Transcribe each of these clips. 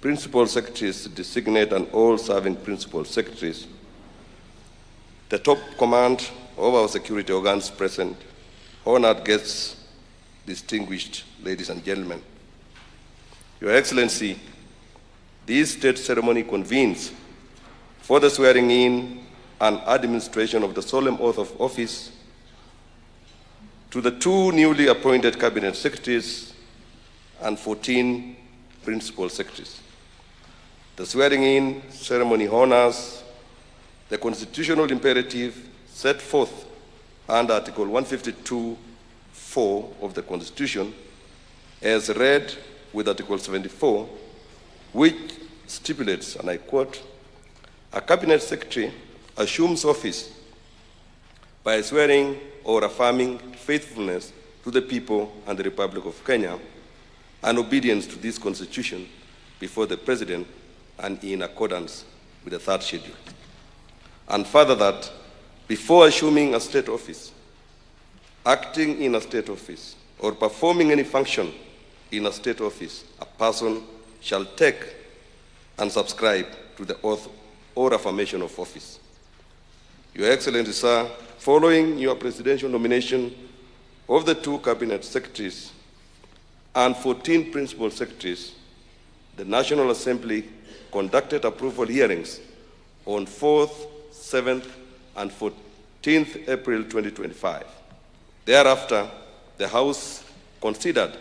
principal secretaries designate and all serving principal secretaries, the top command of our security organs present, honored guests, distinguished ladies and gentlemen. Your Excellency, this state ceremony convenes for the swearing in and administration of the solemn oath of office to the 2 newly appointed cabinet secretaries and 14 principal secretaries. The swearing in ceremony honors the constitutional imperative set forth under Article 152(4) of the Constitution, as read with Article 74, which stipulates, and I quote, "A cabinet secretary assumes office by swearing or affirming faithfulness to the people and the Republic of Kenya and obedience to this Constitution before the President and in accordance with the 3rd schedule." And further that, before assuming a state office, acting in a state office, or performing any function in a state office, a person shall take and subscribe to the oath or affirmation of office. Your Excellency, sir, following your presidential nomination of the 2 cabinet secretaries and 14 principal secretaries, the National Assembly conducted approval hearings on 4th, 7th, and 14th April 2025. Thereafter, the House considered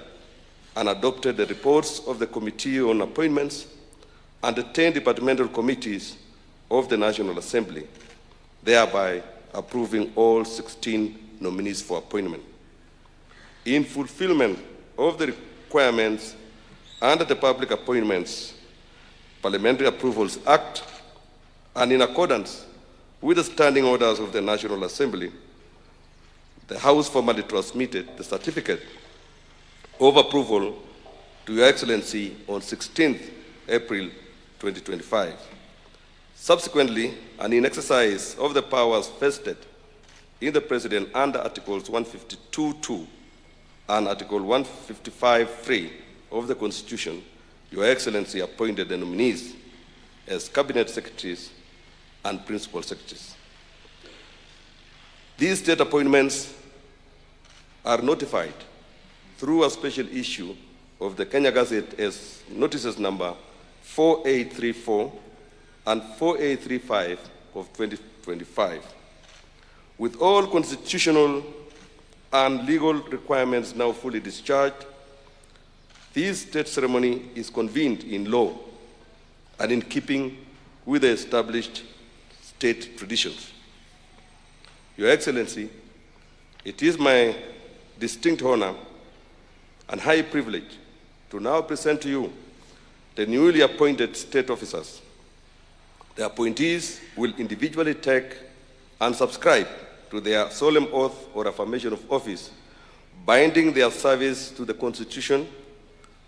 and adopted the reports of the Committee on Appointments and the 10 departmental committees of the National Assembly, thereby approving all 16 nominees for appointment. In fulfillment of the requirements under the Public Appointments Parliamentary Approvals Act, and in accordance with the standing orders of the National Assembly, the House formally transmitted the certificate of approval to Your Excellency on 16th April 2025. Subsequently, and in exercise of the powers vested in the President under Articles 152(2) and Article 155(3) of the Constitution, Your Excellency appointed the nominees as Cabinet Secretaries and Principal Secretaries. These state appointments are notified through a special issue of the Kenya Gazette as notices number 4834 and 4835 of 2025. With all constitutional and legal requirements now fully discharged, this state ceremony is convened in law and in keeping with the established state traditions. Your Excellency, it is my distinct honor and high privilege to now present to you the newly appointed state officers. The appointees will individually take and subscribe to their solemn oath or affirmation of office, binding their service to the Constitution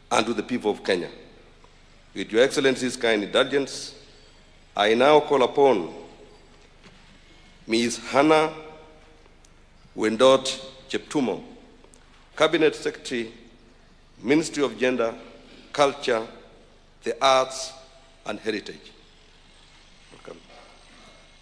and to the people of Kenya. With Your Excellency's kind indulgence, I now call upon Ms. Hannah Wendot Cheptum, Cabinet Secretary, Ministry of Gender, Culture, the Arts, and Heritage. Welcome.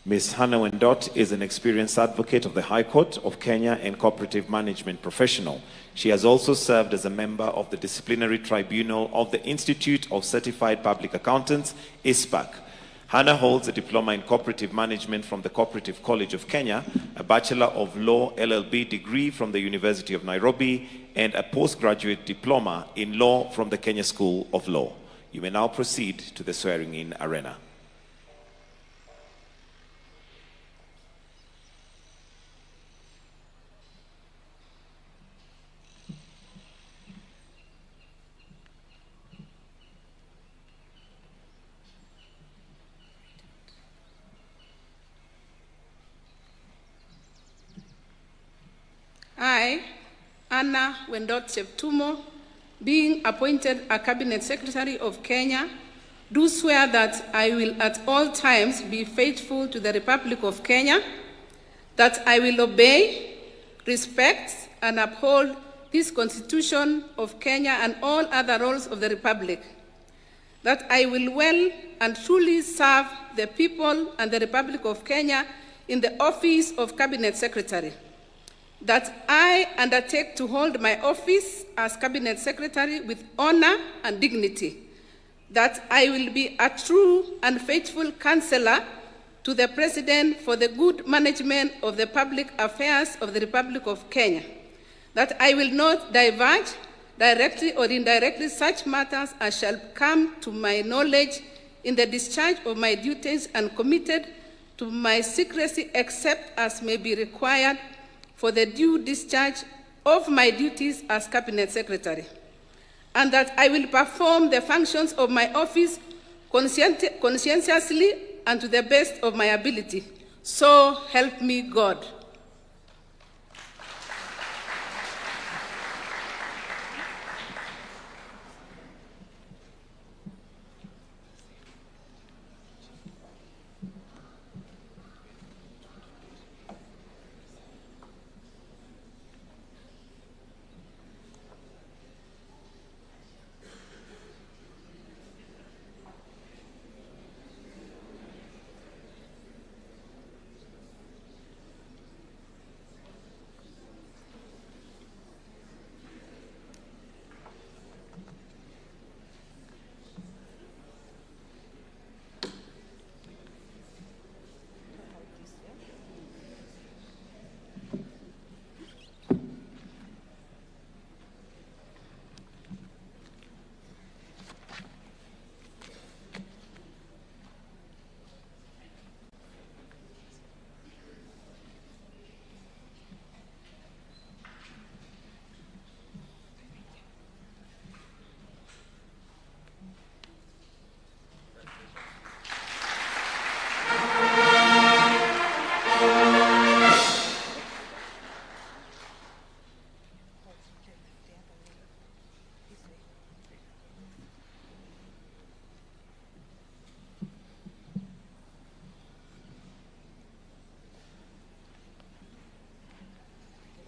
Ms. Hannah Wendot is an experienced advocate of the High Court of Kenya and cooperative management professional. She has also served as a member of the Disciplinary Tribunal of the Institute of Certified Public Accountants, ISPAC. Hannah holds a diploma in cooperative management from the Cooperative College of Kenya, a Bachelor of Law LLB degree from the University of Nairobi, and a postgraduate diploma in law from the Kenya School of Law. You may now proceed to the swearing-in arena. I, Anna Wendot Cheptum, being appointed a Cabinet Secretary of Kenya, do swear that I will at all times be faithful to the Republic of Kenya, that I will obey, respect, and uphold this Constitution of Kenya and all other laws of the Republic, that I will well and truly serve the people and the Republic of Kenya in the office of Cabinet Secretary, that I undertake to hold my office as Cabinet Secretary with honor and dignity, that I will be a true and faithful counselor to the President for the good management of the public affairs of the Republic of Kenya, that I will not diverge directly or indirectly such matters as shall come to my knowledge in the discharge of my duties, and committed to my secrecy except as may be required for the due discharge of my duties as Cabinet Secretary, and that I will perform the functions of my office conscientiously and to the best of my ability. So help me God.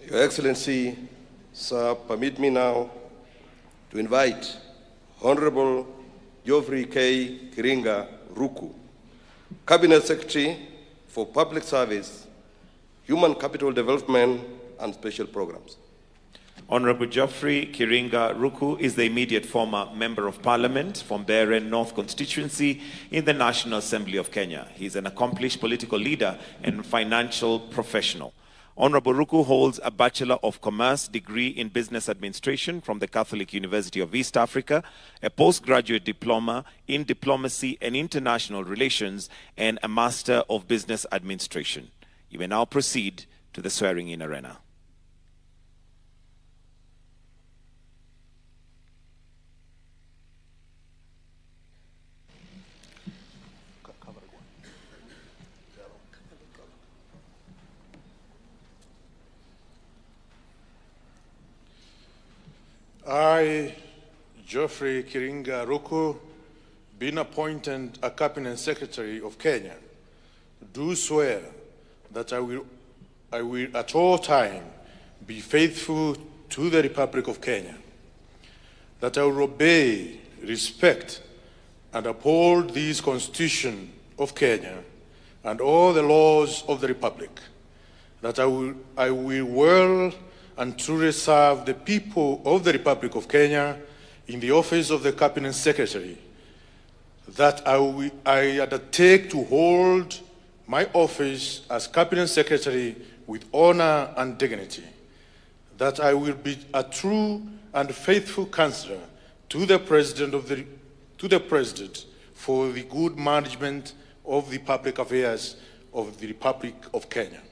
Your Excellency, sir, permit me now to invite Honorable Geoffrey K. Kiringa Ruku, Cabinet Secretary for Public Service, Human Capital Development and Special Programs. Honorable Geoffrey Kiringa Ruku is the immediate former Member of Parliament from Beren North constituency in the National Assembly of Kenya. He is an accomplished political leader and financial professional. Honorable Ruku holds a Bachelor of Commerce degree in Business Administration from the Catholic University of East Africa, a postgraduate diploma in Diplomacy and International Relations, and a Master of Business Administration. You may now proceed to the swearing-in arena. I, Geoffrey Kiringa Ruku, being appointed a Cabinet Secretary of Kenya, do swear that I will at all times be faithful to the Republic of Kenya, that I will obey, respect, and uphold this Constitution of Kenya and all the laws of the Republic, that I will well and truly serve the people of the Republic of Kenya in the office of the Cabinet Secretary, that I undertake to hold my office as Cabinet Secretary with honor and dignity, that I will be a true and faithful counselor to the President for the good management of the public affairs of the Republic of Kenya,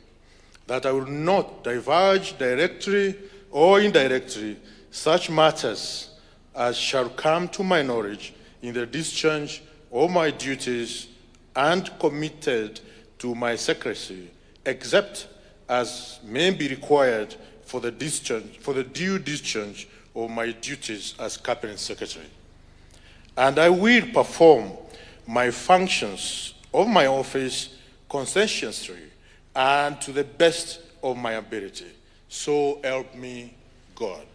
that I will not diverge directly or indirectly such matters as shall come to my knowledge in the discharge of my duties and committed to my secrecy, except as may be required for the due discharge of my duties as Cabinet Secretary. And I will perform my functions of my office conscientiously and to the best of my ability. So help me God.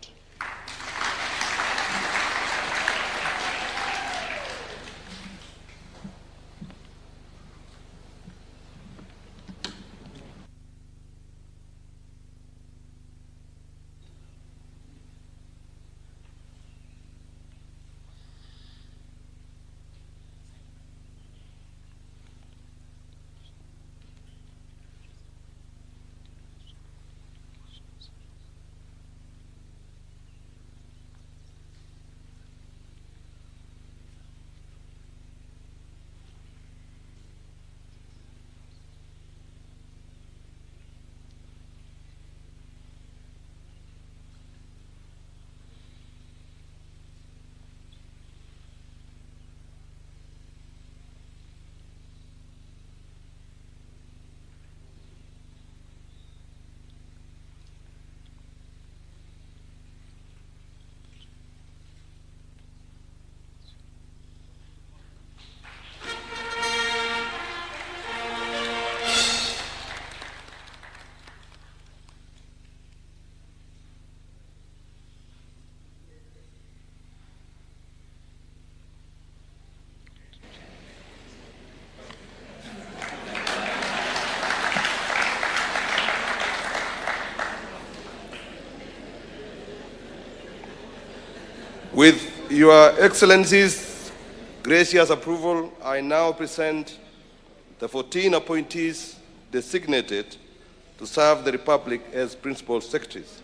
With Your Excellency's gracious approval, I now present the 14 appointees designated to serve the Republic as Principal Secretaries.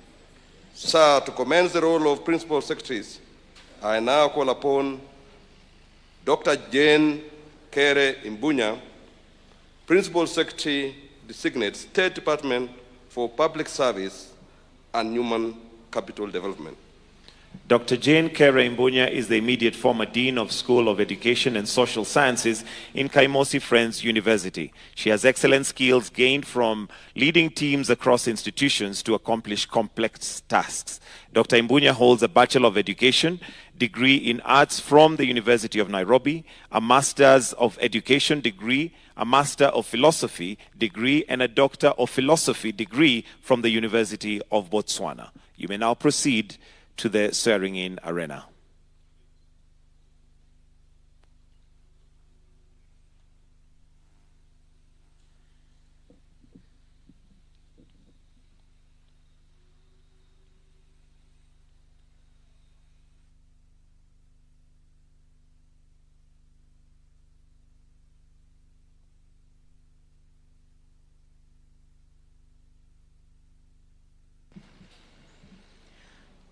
Sir, to commence the role of Principal Secretaries, I now call upon Dr. Jane Kere Imbunya, Principal Secretary, Designate State Department for Public Service and Human Capital Development. Dr. Jane Kere Imbunya is the immediate former Dean of School of Education and Social Sciences in Kaimosi Friends University. She has excellent skills gained from leading teams across institutions to accomplish complex tasks. Dr. Imbunya holds a Bachelor of Education degree in Arts from the University of Nairobi, a Master's of Education degree, a Master of Philosophy degree, and a Doctor of Philosophy degree from the University of Botswana. You may now proceed to the swearing-in arena.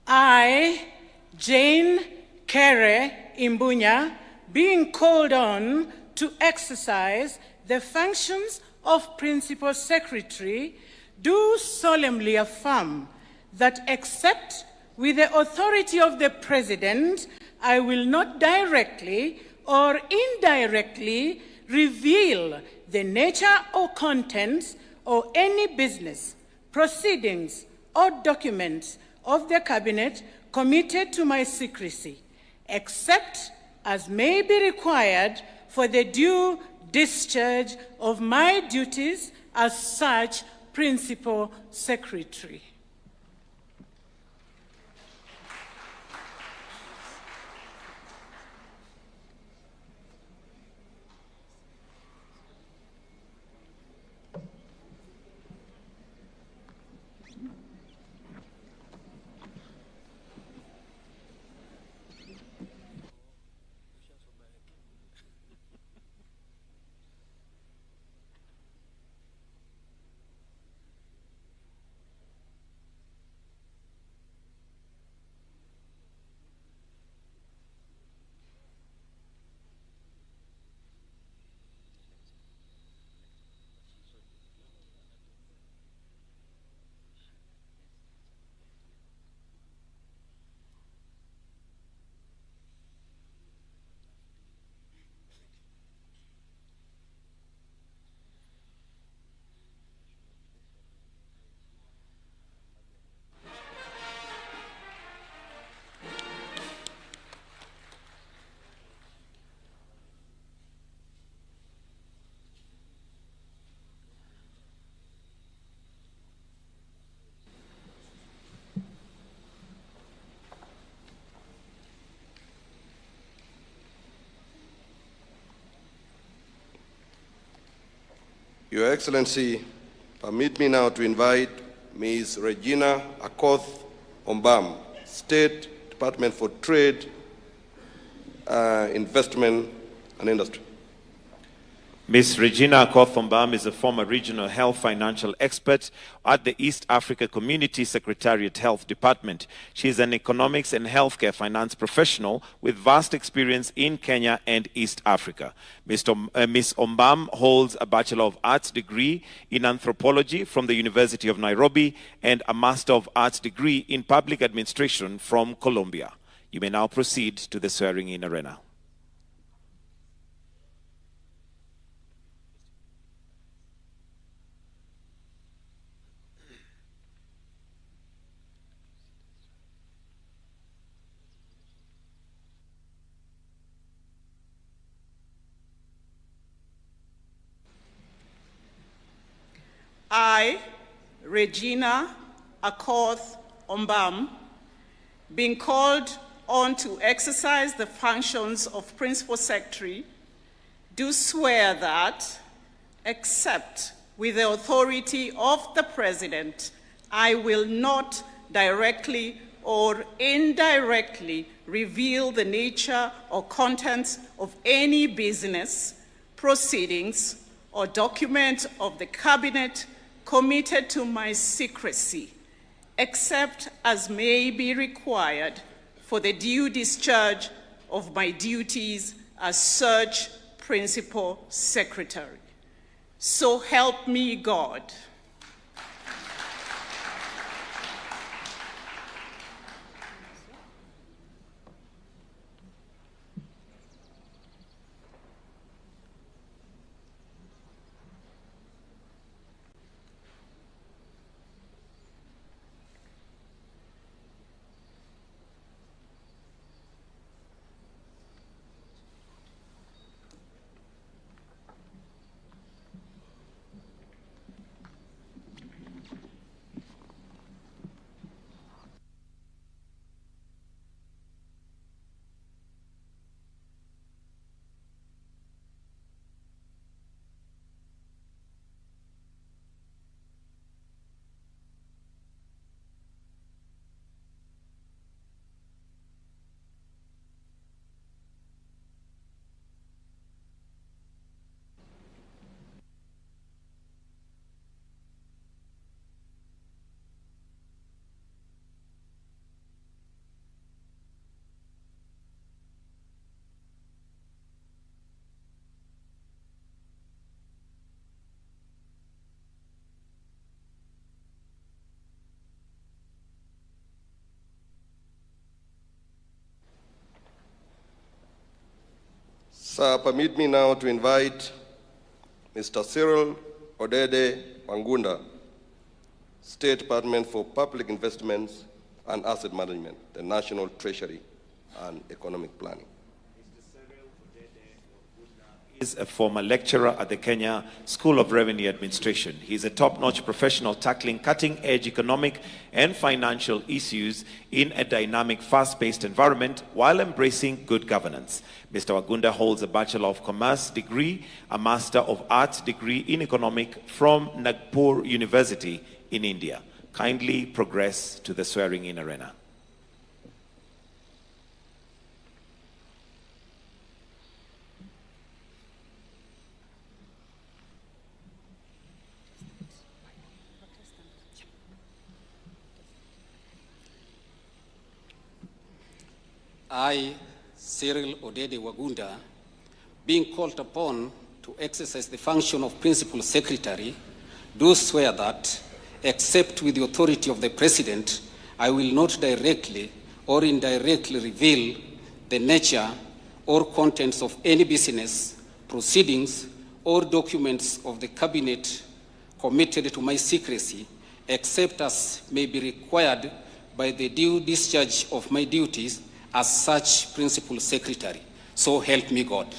I, Jane Kere Imbunya, being called on to exercise the functions of Principal Secretary, do solemnly affirm that except with the authority of the President, I will not directly or indirectly reveal the nature or contents or any business, proceedings, or documents of the Cabinet committed to my secrecy, except as may be required for the due discharge of my duties as such Principal Secretary. Your Excellency, permit me now to invite Ms. Regina Akoth Ombam, State Department for Trade, Investment and Industry. Ms. Regina Akoth Ombam is a former regional health financial expert at the East Africa Community Secretariat Health Department. She is an economics and healthcare finance professional with vast experience in Kenya and East Africa. Ms. Ombam holds a Bachelor of Arts degree in anthropology from the University of Nairobi and a Master of Arts degree in public administration from Colombia. You may now proceed to the swearing-in arena. I, Regina Akoth Ombam, being called on to exercise the functions of Principal Secretary, do swear that, except with the authority of the President, I will not directly or indirectly reveal the nature or contents of any business, proceedings, or document of the Cabinet committed to my secrecy, except as may be required for the due discharge of my duties as such Principal Secretary. So help me God. Sir, permit me now to invite Mr. Cyril Odede Wagunda, State Department for Public Investments and Asset Management, the National Treasury and Economic Planning. Is a former lecturer at the Kenya School of Revenue Administration. He's a top-notch professional tackling cutting-edge economic and financial issues in a dynamic, fast-paced environment while embracing good governance. Mr. Wagunda holds a Bachelor of Commerce degree, a Master of Arts degree in Economic from Nagpur University in India. Kindly progress to the swearing-in arena. I, Cyril Odede Wagunda, being called upon to exercise the function of Principal Secretary, do swear that, except with the authority of the President, I will not directly or indirectly reveal the nature or contents of any business, proceedings, or documents of the Cabinet committed to my secrecy, except as may be required by the due discharge of my duties as such Principal Secretary. So help me God.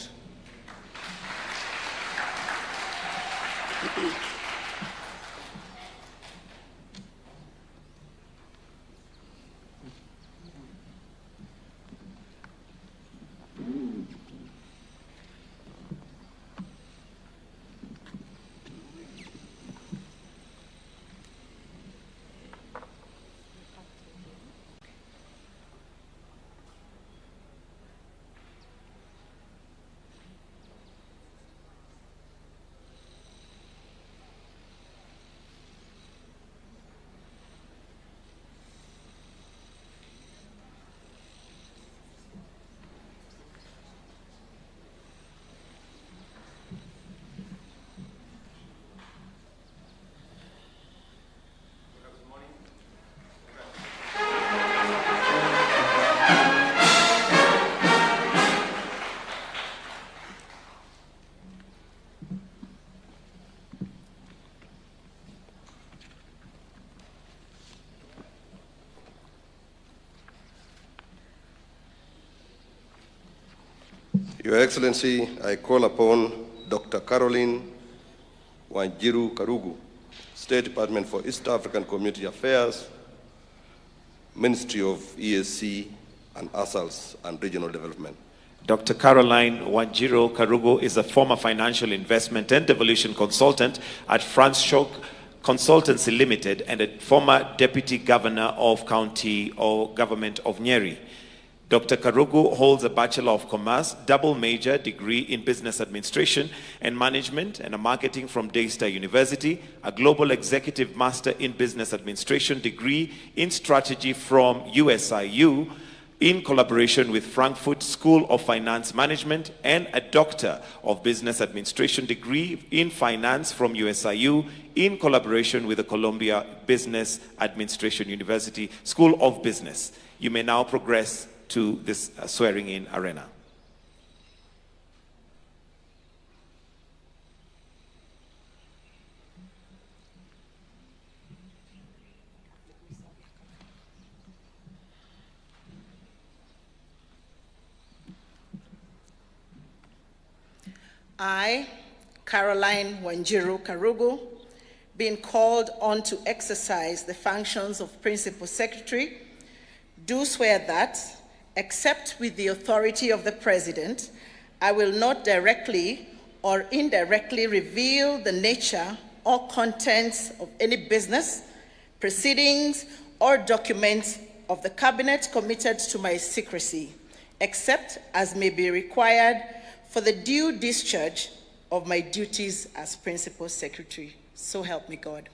Your Excellency, I call upon Dr. Caroline Wanjiru Karugu, State Department for East African Community Affairs, Ministry of ESC and ASALS and Regional Development. Dr. Caroline Wanjiru Karugu is a former financial investment and devolution consultant at France Shock Consultancy Limited and a former deputy governor of county or government of Nyeri. Dr. Karugu holds a Bachelor of Commerce, double major degree in Business Administration and Management and a Marketing from Daystar University, a Global Executive Master in Business Administration degree in Strategy from USIU in collaboration with Frankfurt School of Finance Management, and a Doctor of Business Administration degree in Finance from USIU in collaboration with the Columbia Business Administration University School of Business. You may now progress to this swearing-in arena. I, Caroline Wanjiru Karugu, being called on to exercise the functions of Principal Secretary, do swear that, except with the authority of the President, I will not directly or indirectly reveal the nature or contents of any business, proceedings, or documents of the Cabinet committed to my secrecy, except as may be required for the due discharge of my duties as Principal Secretary. So help me God.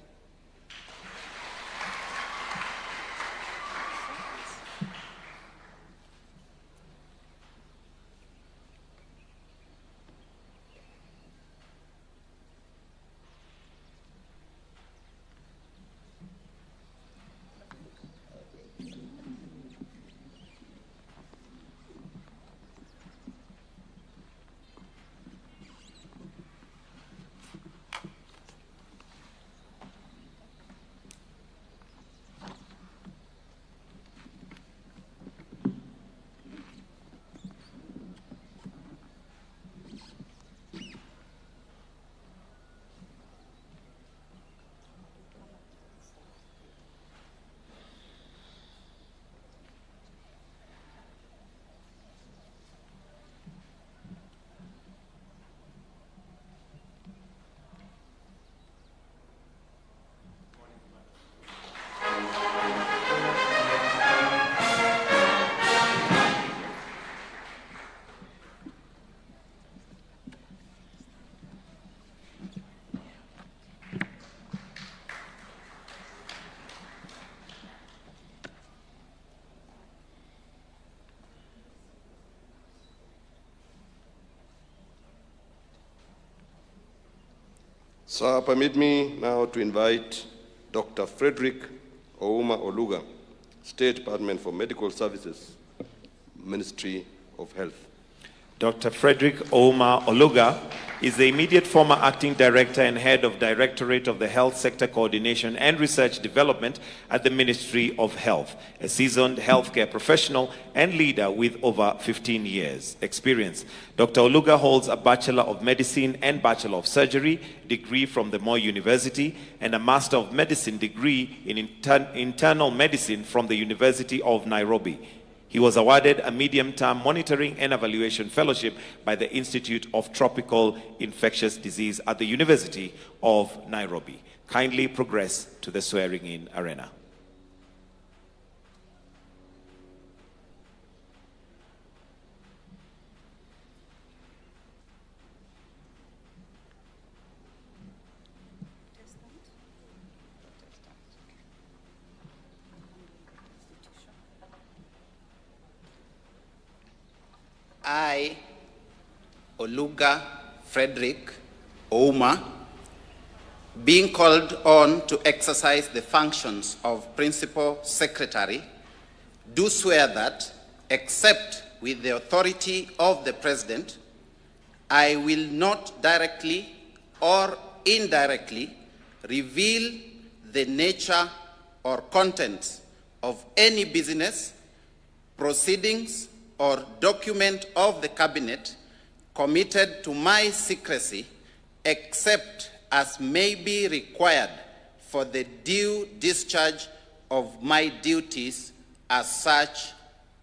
Sir, permit me now to invite Dr. Frederick Ouma Oluga, State Department for Medical Services, Ministry of Health. Dr. Frederick Ouma Oluga is the immediate former acting director and head of Directorate of the Health Sector Coordination and Research Development at the Ministry of Health, a seasoned healthcare professional and leader with over 15 years experience. Dr. Oluga holds a Bachelor of Medicine and Bachelor of Surgery degree from the Moi University and a Master of Medicine degree in Internal Medicine from the University of Nairobi. He was awarded a medium-term monitoring and evaluation fellowship by the Institute of Tropical Infectious Disease at the University of Nairobi. Kindly progress to the swearing-in arena. I, Oluga Frederick Ouma, being called on to exercise the functions of Principal Secretary, do swear that, except with the authority of the President, I will not directly or indirectly reveal the nature or contents of any business, proceedings, or document of the Cabinet committed to my secrecy, except as may be required for the due discharge of my duties as such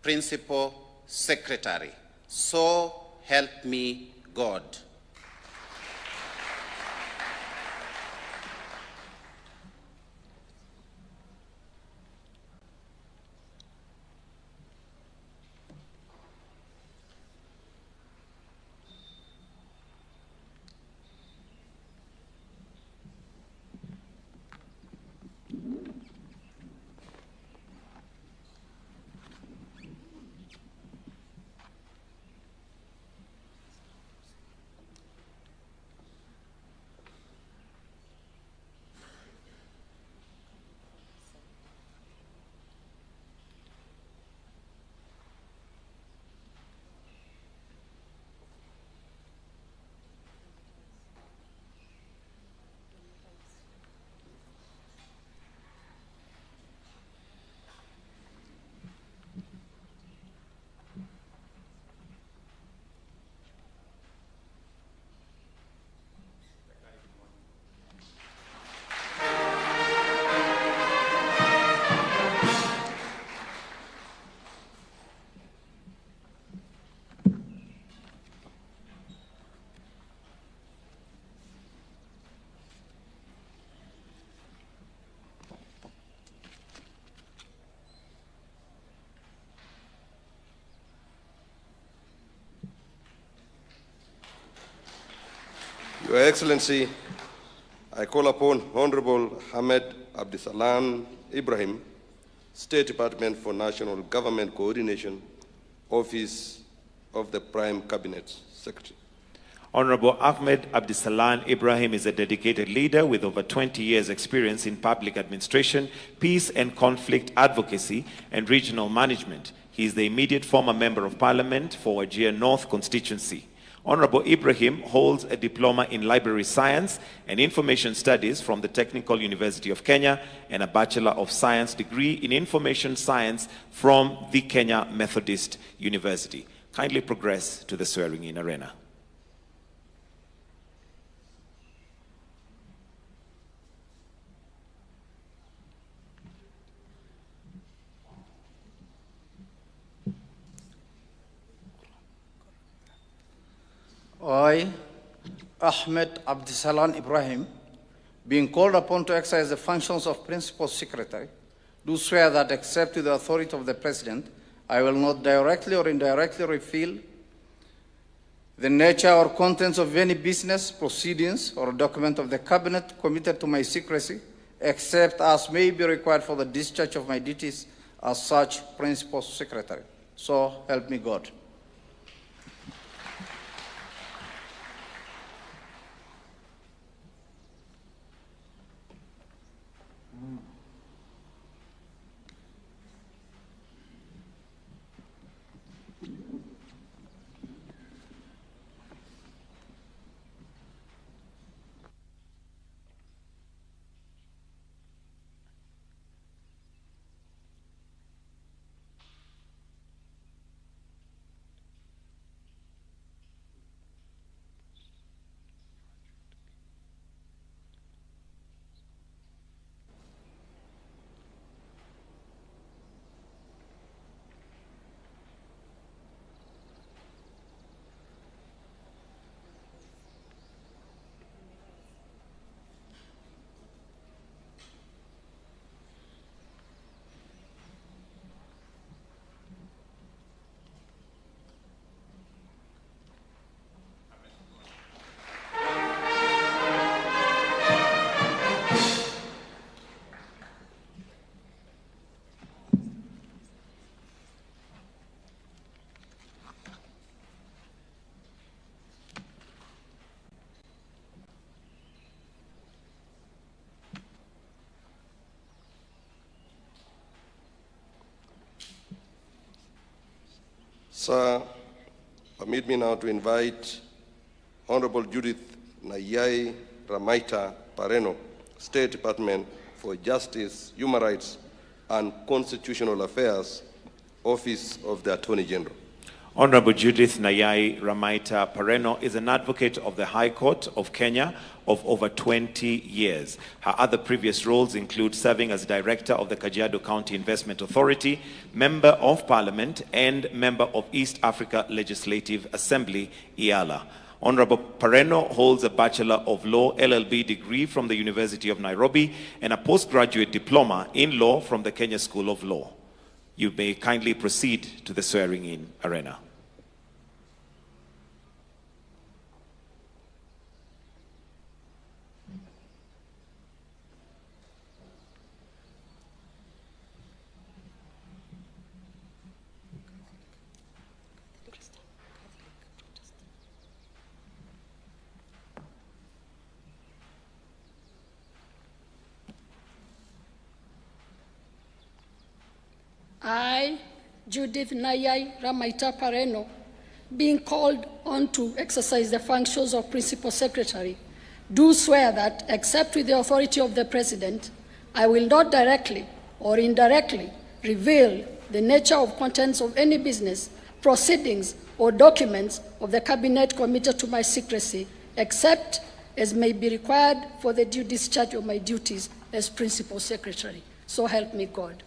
Principal Secretary. So help me God. Your Excellency, I call upon Honorable Ahmed Abdisalan Ibrahim, State Department for National Government Coordination, Office of the Prime Cabinet Secretary. Honorable Ahmed Abdisalan Ibrahim is a dedicated leader with over 20 years' experience in public administration, peace and conflict advocacy, and regional management. He is the immediate former Member of Parliament for Wajir North constituency. Honorable Ibrahim holds a diploma in library science and information studies from the Technical University of Kenya and a Bachelor of Science degree in information science from the Kenya Methodist University. Kindly progress to the swearing-in arena. I, Ahmed Abdisalan Ibrahim, being called upon to exercise the functions of Principal Secretary, do swear that except with the authority of the President, I will not directly or indirectly reveal the nature or contents of any business, proceedings, or document of the Cabinet committed to my secrecy, except as may be required for the discharge of my duties as such Principal Secretary. So help me God. Sir, permit me now to invite Honorable Judith Nayai Ramaita Pareno, State Department for Justice, Human Rights, and Constitutional Affairs, Office of the Attorney General. Honorable Judith Nayai Ramaita Pareno is an advocate of the High Court of Kenya of over 20 years. Her other previous roles include serving as Director of the Kajiado County Investment Authority, Member of Parliament, and Member of East Africa Legislative Assembly, IALA. Honorable Pareno holds a Bachelor of Law LLB degree from the University of Nairobi and a postgraduate diploma in law from the Kenya School of Law. You may kindly proceed to the swearing-in arena. I, Judith Nayai Ramaita Pareno, being called on to exercise the functions of Principal Secretary, do swear that, except with the authority of the President, I will not directly or indirectly reveal the nature of contents of any business, proceedings, or documents of the Cabinet committed to my secrecy, except as may be required for the due discharge of my duties as Principal Secretary. So help me God.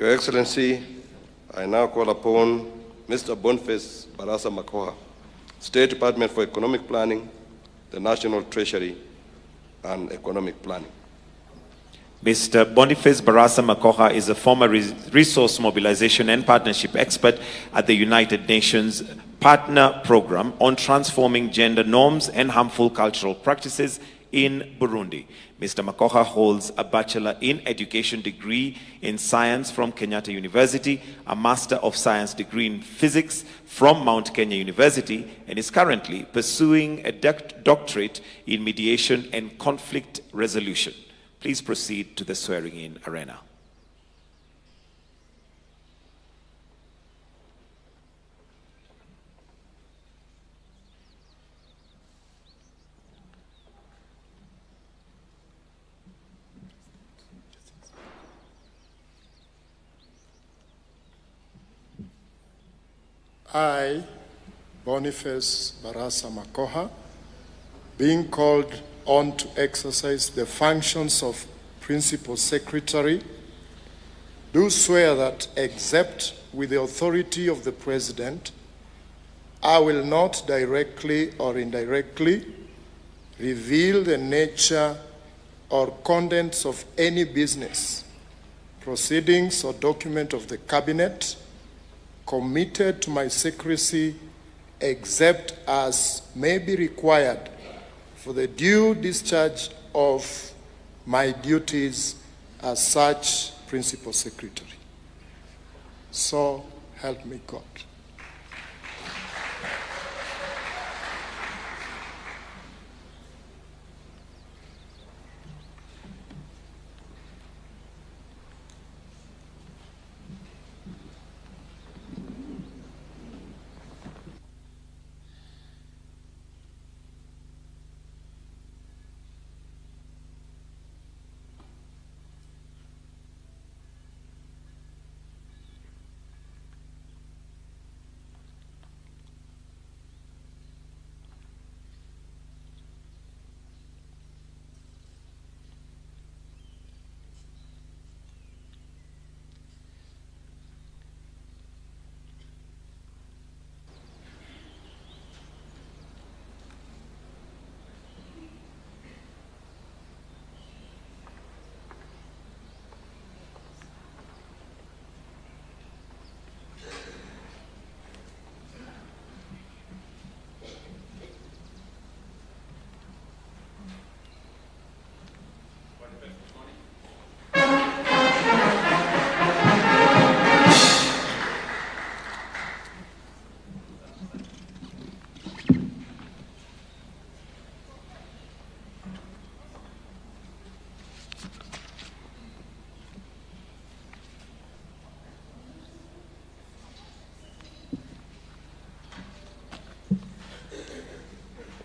Your Excellency, I now call upon Mr. Boniface Barasa Makoha, State Department for Economic Planning, the National Treasury, and Economic Planning. Mr. Boniface Barasa Makoha is a former resource mobilization and partnership expert at the United Nations Partner Program on transforming gender norms and harmful cultural practices in Burundi. Mr. Makoha holds a Bachelor in Education degree in Science from Kenyatta University, a Master of Science degree in Physics from Mount Kenya University, and is currently pursuing a doctorate in Mediation and Conflict Resolution. Please proceed to the swearing-in arena. I, Boniface Barasa Makoha, being called on to exercise the functions of Principal Secretary, do swear that, except with the authority of the President, I will not directly or indirectly reveal the nature or contents of any business, proceedings, or document of the Cabinet committed to my secrecy, except as may be required for the due discharge of my duties as such Principal Secretary. So help me God.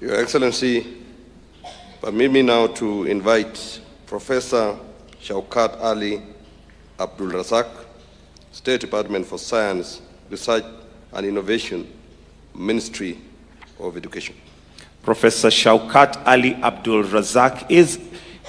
Your Excellency, permit me now to invite Professor Shaukat Ali Abdul Razak, State Department for Science, Research and Innovation, Ministry of Education. Professor Shaukat Ali Abdul Razak is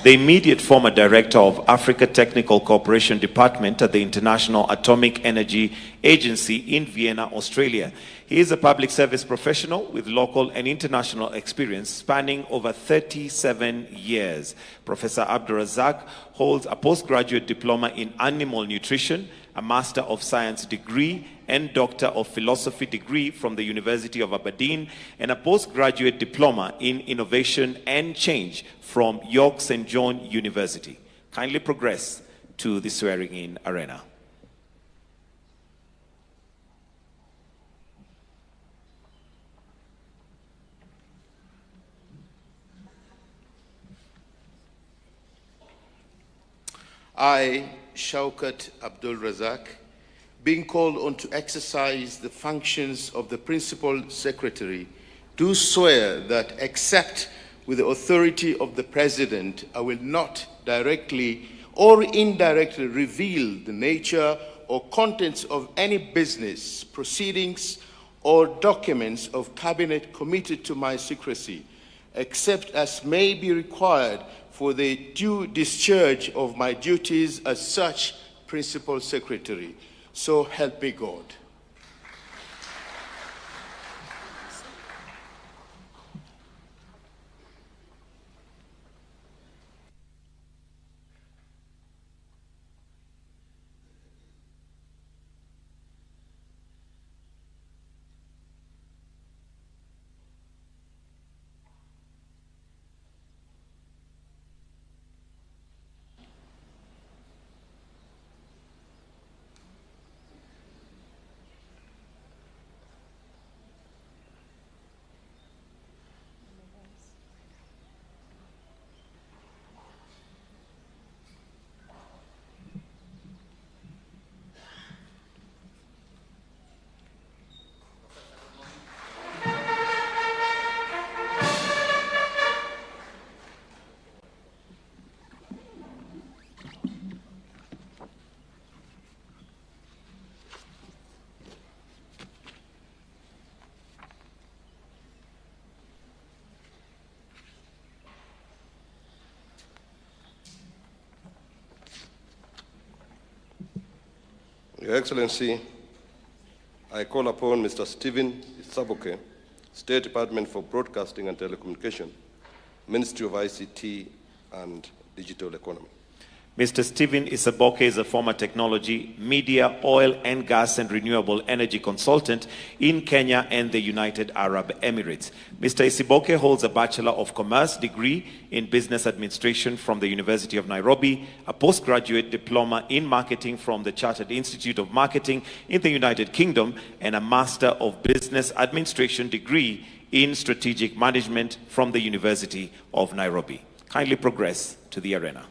the immediate former director of Africa Technical Cooperation Department at the International Atomic Energy Agency in Vienna, Australia. He is a public service professional with local and international experience spanning over 37 years. Professor Abdul Razak holds a postgraduate diploma in animal nutrition, a Master of Science degree and Doctor of Philosophy degree from the University of Aberdeen, and a postgraduate diploma in Innovation and Change from York St. John University. Kindly progress to the swearing-in arena. I, Shaukat Abdul Razak, being called on to exercise the functions of the Principal Secretary, do swear that, except with the authority of the President, I will not directly or indirectly reveal the nature or contents of any business, proceedings, or documents of Cabinet committed to my secrecy, except as may be required for the due discharge of my duties as such Principal Secretary. So help me God. Your Excellency, I call upon Mr. Stephen Isabok, State Department for Broadcasting and Telecommunication, Ministry of ICT and Digital Economy. Mr. Stephen Isabok is a former technology, media, oil and gas and renewable energy consultant in Kenya and the United Arab Emirates. Mr. Isabok holds a Bachelor of Commerce degree in Business Administration from the University of Nairobi, a postgraduate diploma in marketing from the Chartered Institute of Marketing in the United Kingdom, and a Master of Business Administration degree in Strategic Management from the University of Nairobi. Kindly progress to the arena.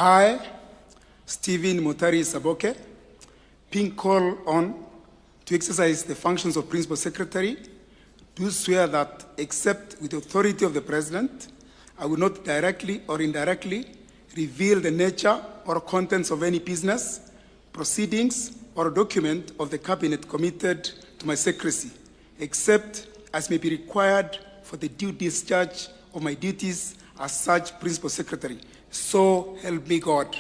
I, Stephen Mutari Isabok, being called on to exercise the functions of Principal Secretary, do swear that, except with the authority of the President, I will not directly or indirectly reveal the nature or contents of any business, proceedings, or document of the Cabinet committed to my secrecy, except as may be required for the due discharge of my duties as such Principal Secretary. So help me God.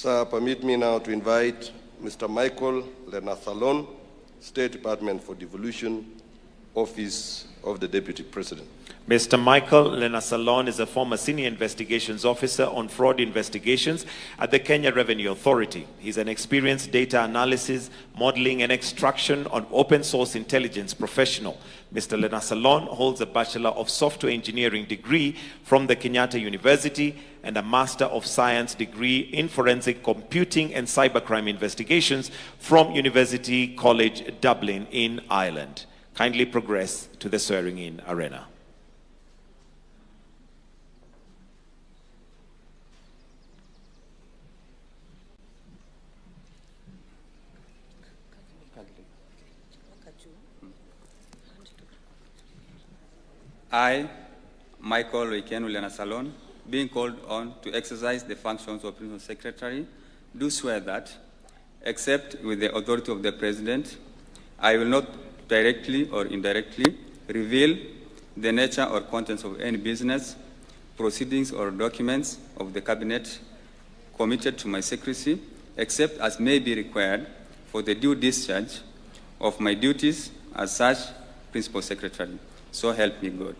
Sir, permit me now to invite Mr. Michael Lenathalon, State Department for Devolution, Office of the Deputy President. Mr. Michael Lenasalon is a former senior investigations officer on fraud investigations at the Kenya Revenue Authority. He's an experienced data analysis, modeling and extraction on open source intelligence professional. Mr. Lenasalon holds a Bachelor of Software Engineering degree from the Kenyatta University and a Master of Science degree in Forensic Computing and Cybercrime Investigations from University College Dublin in Ireland. Kindly progress to the swearing-in arena. I, Michael Oikenuliana Salon, being called on to exercise the functions of Principal Secretary, do swear that, except with the authority of the President, I will not directly or indirectly reveal the nature or contents of any business, proceedings, or documents of the Cabinet committed to my secrecy, except as may be required for the due discharge of my duties as such Principal Secretary. So help me God.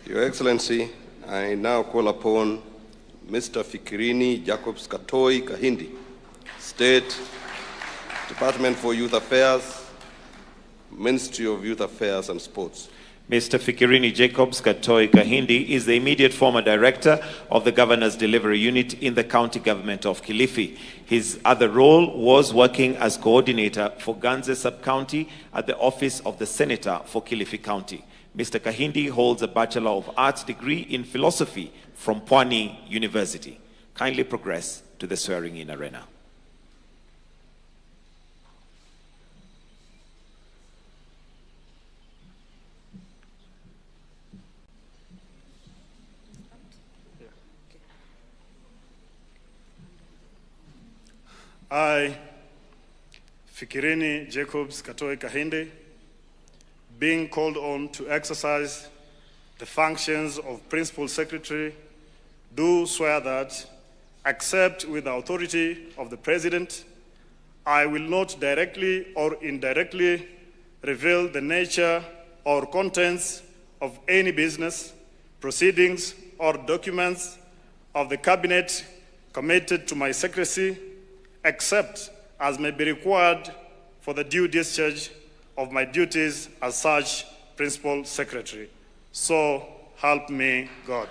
Your Excellency, I now call upon Mr. Fikirini Jacobs Katoi Kahindi, State Department for Youth Affairs, Ministry of Youth Affairs and Sports. Mr. Fikirini Jacobs Katoi Kahindi is the immediate former director of the Governor's Delivery Unit in the County Government of Kilifi. His other role was working as coordinator for Ganze Sub-County at the Office of the Senator for Kilifi County. Mr. Kahindi holds a Bachelor of Arts degree in philosophy from Pwani University. Kindly progress to the swearing-in arena. I, Fikirini Jacobs Katoi Kahindi, being called on to exercise the functions of Principal Secretary, do swear that, except with the authority of the President, I will not directly or indirectly reveal the nature or contents of any business, proceedings, or documents of the Cabinet committed to my secrecy, except as may be required for the due discharge of my duties as such Principal Secretary. So help me God.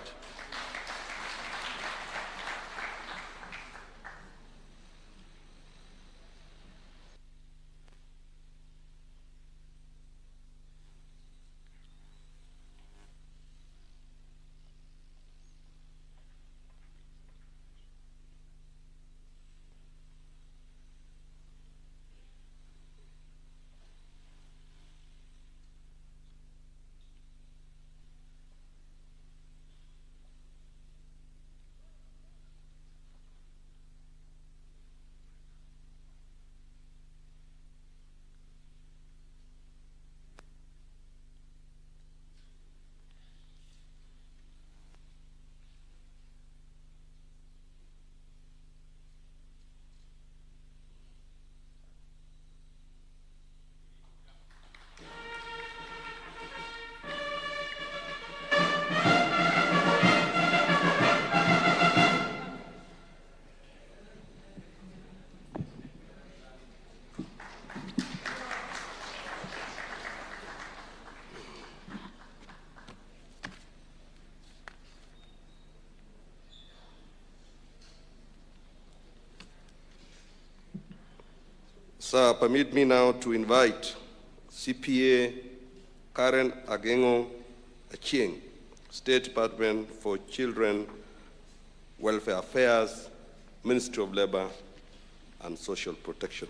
Sir, permit me now to invite CPA Karen Agengo Achieng, State Department for Children, Welfare Affairs, Ministry of Labor, and Social Protection.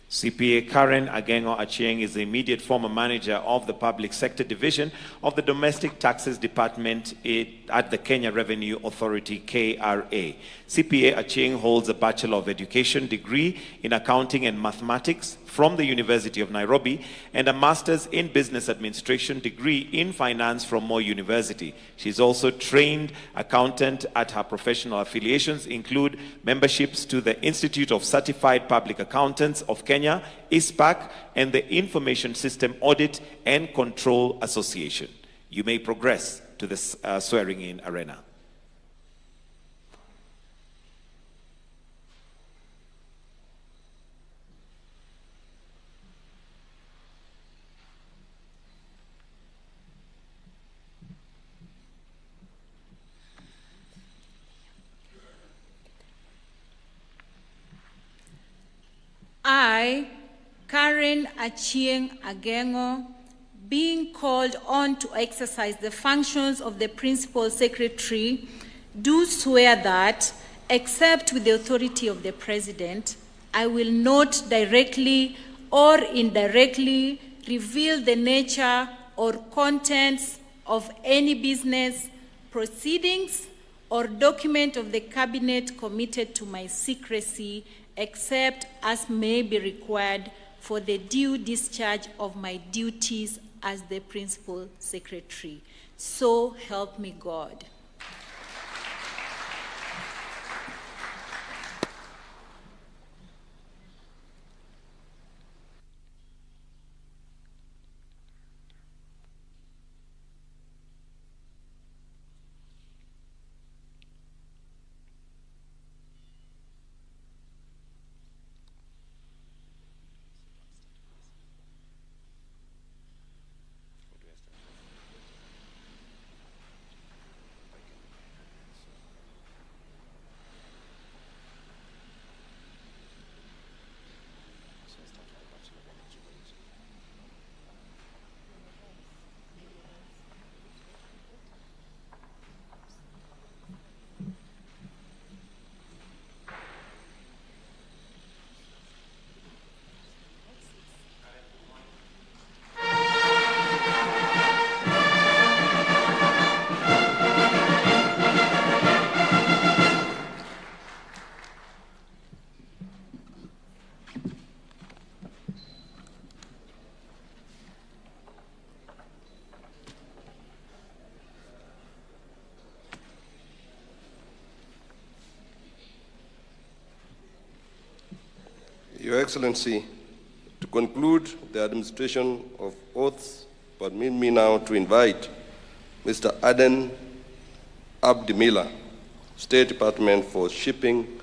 CPA Karen Agengo Achieng is the immediate former manager of the Public Sector Division of the Domestic Taxes Department at the Kenya Revenue Authority, KRA. CPA Achieng holds a Bachelor of Education degree in Accounting and Mathematics from the University of Nairobi and a Master's in Business Administration degree in Finance from Moi University. She is also trained accountant at her professional affiliations include memberships to the Institute of Certified Public Accountants of Kenya, ISPAC, and the Information System Audit and Control Association. You may progress to the swearing-in arena. I, Karen Achieng Agengo, being called on to exercise the functions of the Principal Secretary, do swear that, except with the authority of the President, I will not directly or indirectly reveal the nature or contents of any business, proceedings, or document of the Cabinet committed to my secrecy, except as may be required for the due discharge of my duties as the Principal Secretary. So help me God. Your Excellency, to conclude the administration of oaths, permit me now to invite Mr. Aden Abdimila, State Department for Shipping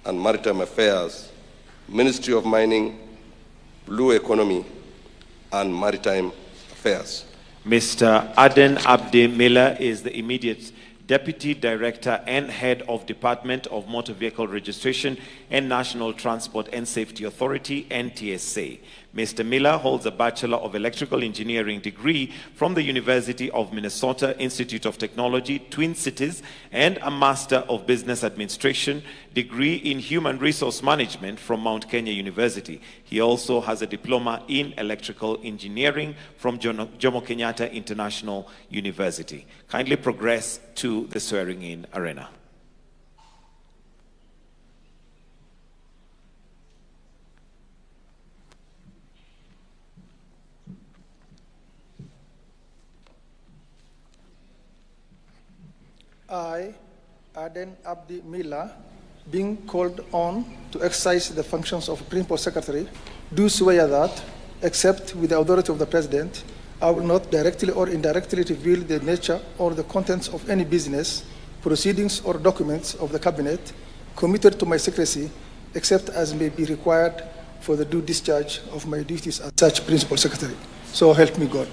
and Maritime Affairs, Ministry of Mining, Blue Economy, and Maritime Affairs. Mr. Aden Abdi Miller is the immediate Deputy Director and Head of Department of Motor Vehicle Registration and National Transport and Safety Authority, NTSA. Mr. Miller holds a Bachelor of Electrical Engineering degree from the University of Minnesota Institute of Technology, Twin Cities, and a Master of Business Administration degree in Human Resource Management from Mount Kenya University. He also has a Diploma in Electrical Engineering from Jomo Kenyatta International University. Kindly progress to the swearing-in arena. I, Aden Abdi Mila, being called on to exercise the functions of Principal Secretary, do swear that, except with the authority of the President, I will not directly or indirectly reveal the nature or the contents of any business, proceedings, or documents of the Cabinet committed to my secrecy, except as may be required for the due discharge of my duties as such Principal Secretary. So help me God.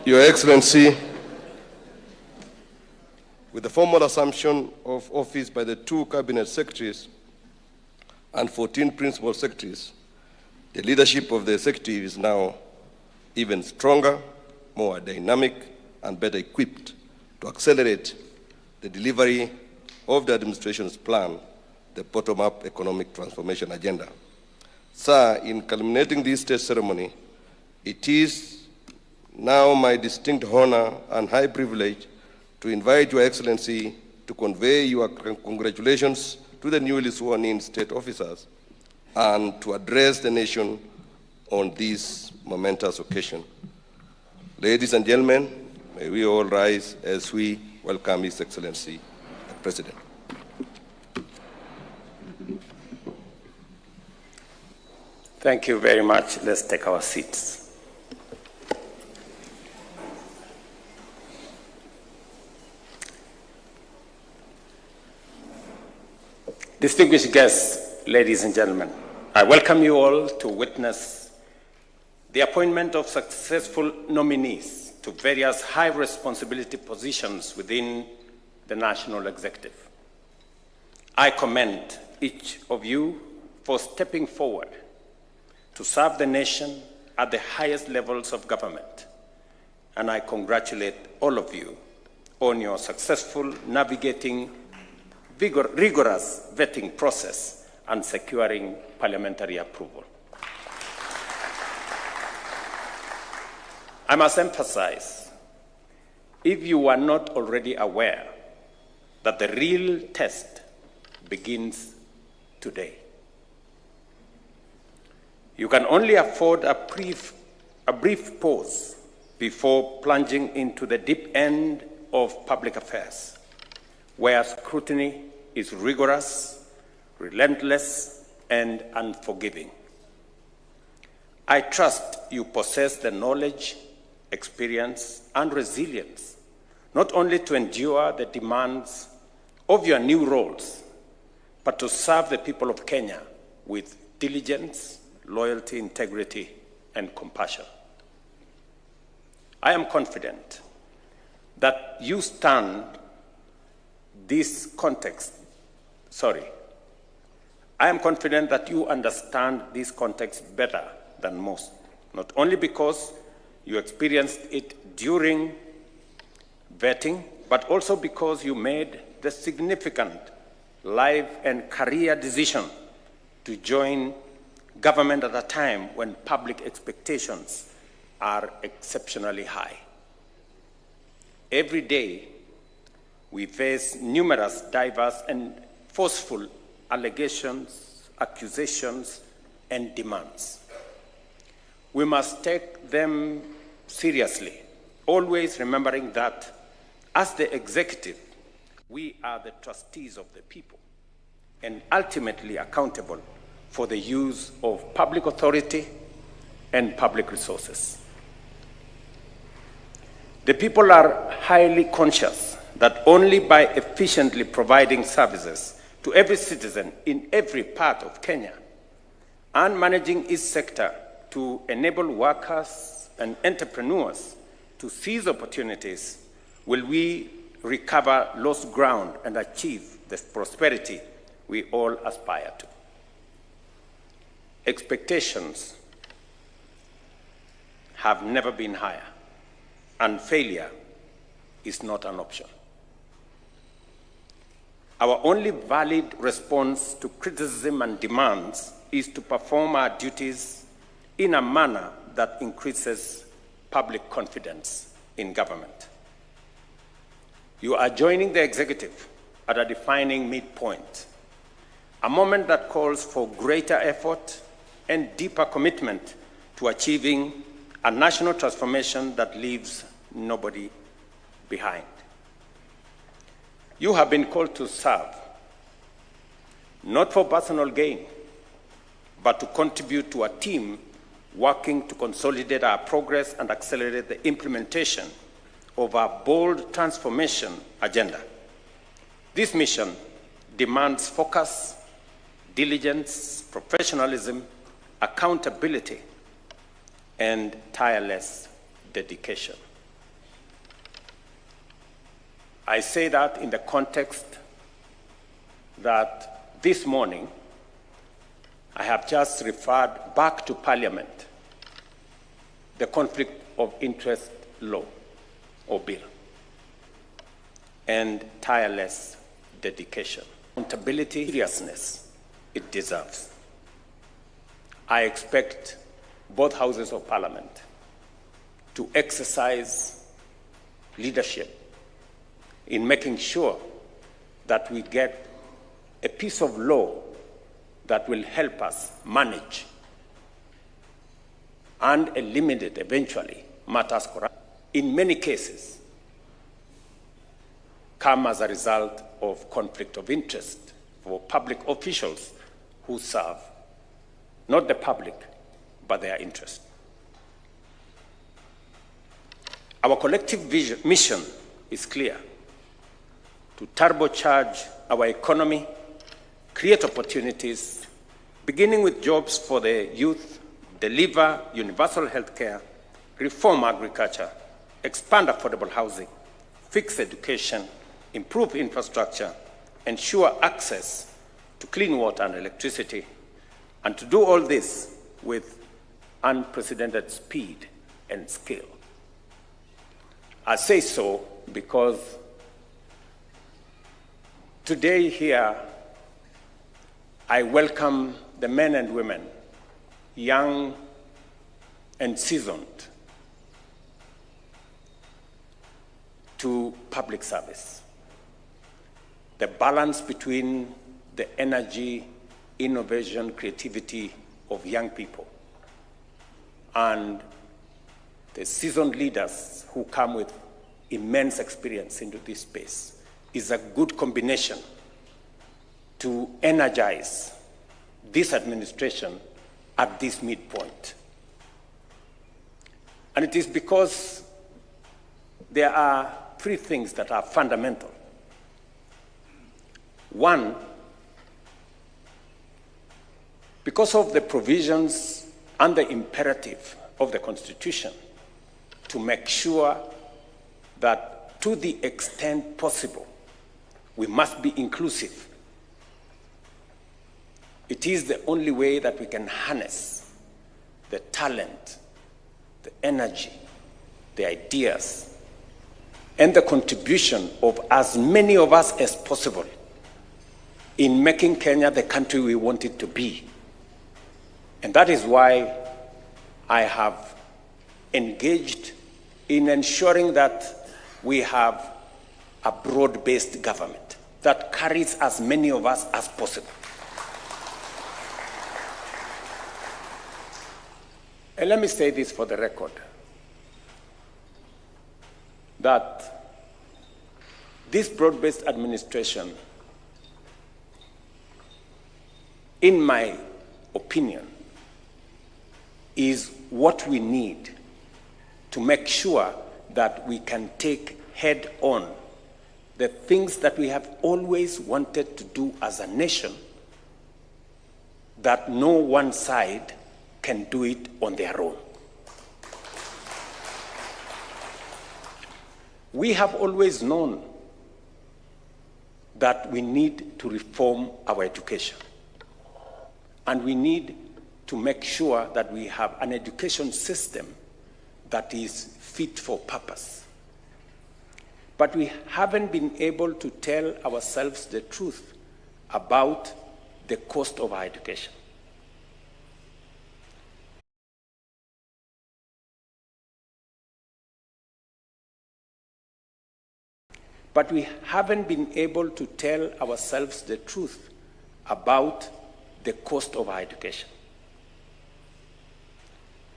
Your Excellency, with the formal assumption of office by the 2 cabinet secretaries and 14 principal secretaries, the leadership of the executive is now even stronger, more dynamic, and better equipped to accelerate the delivery of the administration's plan, the bottom-up economic transformation agenda. Sir, in culminating this state ceremony, it is now my distinct honor and high privilege to invite Your Excellency to convey your congratulations to the newly sworn-in state officers and to address the nation on this momentous occasion. Ladies and gentlemen, may we all rise as we welcome His Excellency, the President. Thank you very much. Let's take our seats. Distinguished guests, ladies and gentlemen, I welcome you all to witness the appointment of successful nominees to various high responsibility positions within the National Executive. I commend each of you for stepping forward to serve the nation at the highest levels of government, and I congratulate all of you on your successful navigating rigorous vetting process and securing parliamentary approval. I must emphasize, if you are not already aware, that the real test begins today. You can only afford a brief pause before plunging into the deep end of public affairs, where scrutiny is rigorous, relentless, and unforgiving. I trust you possess the knowledge, experience, and resilience, not only to endure the demands of your new roles, but to serve the people of Kenya with diligence, loyalty, integrity, and compassion. I am confident that you stand this context. I am confident that you understand this context better than most, not only because you experienced it during vetting, but also because you made the significant life and career decision to join government at a time when public expectations are exceptionally high. Every day, we face numerous diverse and forceful allegations, accusations, and demands. We must take them seriously, always remembering that as the executive, we are the trustees of the people and ultimately accountable for the use of public authority and public resources. The people are highly conscious that only by efficiently providing services to every citizen in every part of Kenya and managing each sector to enable workers and entrepreneurs to seize opportunities will we recover lost ground and achieve the prosperity we all aspire to. Expectations have never been higher, and failure is not an option. Our only valid response to criticism and demands is to perform our duties in a manner that increases public confidence in government. You are joining the executive at a defining midpoint, a moment that calls for greater effort and deeper commitment to achieving a national transformation that leaves nobody behind. You have been called to serve, not for personal gain, but to contribute to a team working to consolidate our progress and accelerate the implementation of our bold transformation agenda. This mission demands focus, diligence, professionalism, accountability, and tireless dedication. I say that in the context that this morning I have just referred back to Parliament the Conflict of Interest Law, or bill, and tireless dedication, accountability, seriousness it deserves. I expect both houses of Parliament to exercise leadership in making sure that we get a piece of law that will help us manage and eliminate eventually matters corrupt. In many cases, come as a result of conflict of interest for public officials who serve not the public, but their interest. Our collective mission is clear: to turbocharge our economy, create opportunities, beginning with jobs for the youth, deliver universal health care, reform agriculture, expand affordable housing, fix education, improve infrastructure, ensure access to clean water and electricity, and to do all this with unprecedented speed and scale. I say so because today here I welcome the men and women, young and seasoned, to public service. The balance between the energy, innovation, creativity of young people and the seasoned leaders who come with immense experience into this space is a good combination to energize this administration at this midpoint. And it is because there are three things that are fundamental. One, because of the provisions and the imperative of the Constitution to make sure that to the extent possible, we must be inclusive. It is the only way that we can harness the talent, the energy, the ideas, and the contribution of as many of us as possible in making Kenya the country we want it to be. And that is why I have engaged in ensuring that we have a broad-based government that carries as many of us as possible. And let me say this for the record, that this broad-based administration, in my opinion, is what we need to make sure that we can take head on the things that we have always wanted to do as a nation, that no one side can do it on their own. We have always known that we need to reform our education, and we need to make sure that we have an education system that is fit for purpose. But we haven't been able to tell ourselves the truth about the cost of our education. But we haven't been able to tell ourselves the truth about the cost of our education.